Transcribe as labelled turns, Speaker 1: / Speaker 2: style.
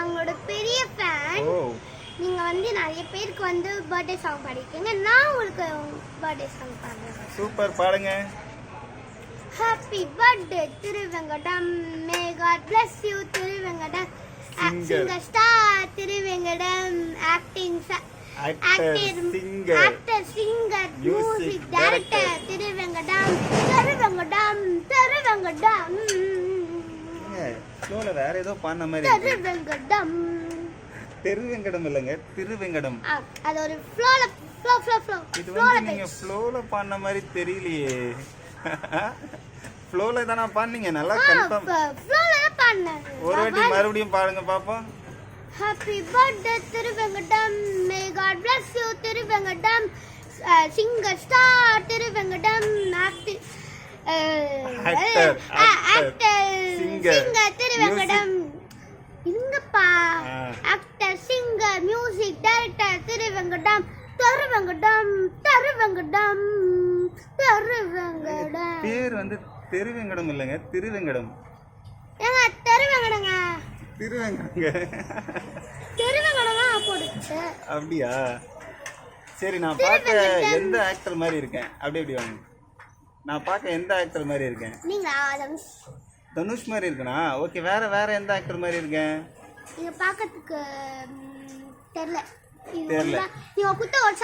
Speaker 1: நான் உங்களோட பெரிய ஃபேன். நீங்க வந்து நிறைய பேருக்கு வந்து பர்த்டே சாங் பாடிருக்கீங்க. நான் உங்களுக்கு பர்த்டே சாங் பாடுறேன்.
Speaker 2: சூப்பர், பாடுங்க.
Speaker 1: Happy birthday Thiruvengadam, may God bless you Thiruvengadam, singer star Thiruvengadam, actor singer music director Thiruvengadam, Thiruvengadam.
Speaker 2: ஸ்லோல வேற ஏதோ பாடின மாதிரி
Speaker 1: திருவெங்கடம்.
Speaker 2: திருவெங்கடம் இல்லங்க, திருவெங்கடம்.
Speaker 1: அது ஒரு ஃப்ளோல
Speaker 2: இது வந்து நீங்க ஃப்ளோல பாடின மாதிரி தெரியலையே. ஃப்ளோல தான பாடுனீங்க, நல்லா கன்ஃபார்ம்.
Speaker 1: ஃப்ளோல தான் பாடுனேன்.
Speaker 2: ஒரு வாட்டி மறுபடியும் பாடுங்க பாப்போம்.
Speaker 1: Happy birthday Thiruvengadam, may God bless you Thiruvengadam, singer star Thiruvengadam, actor singer Thiruvengadam. இருங்கப்பா. Actor singer music director Thiruvengadam, Thiruvengadam.
Speaker 2: பேர் வந்து திருவெங்கடம் இல்லங்க, திருவெங்கடம்.
Speaker 1: ஏங்க திருவெங்கடங்க.
Speaker 2: திருவெங்கடங்க.
Speaker 1: திருவெங்கடங்க போடுச்சு.
Speaker 2: அப்படியா? சரி, நான் பார்க்க எந்த ஆக்டர் மாதிரி இருக்கேன்? அப்படி வாங்க. நான் பார்க்க எந்த ஆக்டர் மாதிரி இருக்கேன்?
Speaker 1: நீங்க
Speaker 2: தனுஷ் மாதிரி இருக்கனா? ஓகே, வேற எந்த ஆக்டர் மாதிரி இருக்கேன்?
Speaker 1: நீங்க பார்க்கிறதுக்கு தெரியல.
Speaker 2: தெரியல.
Speaker 1: நீங்க குத்த ஒரு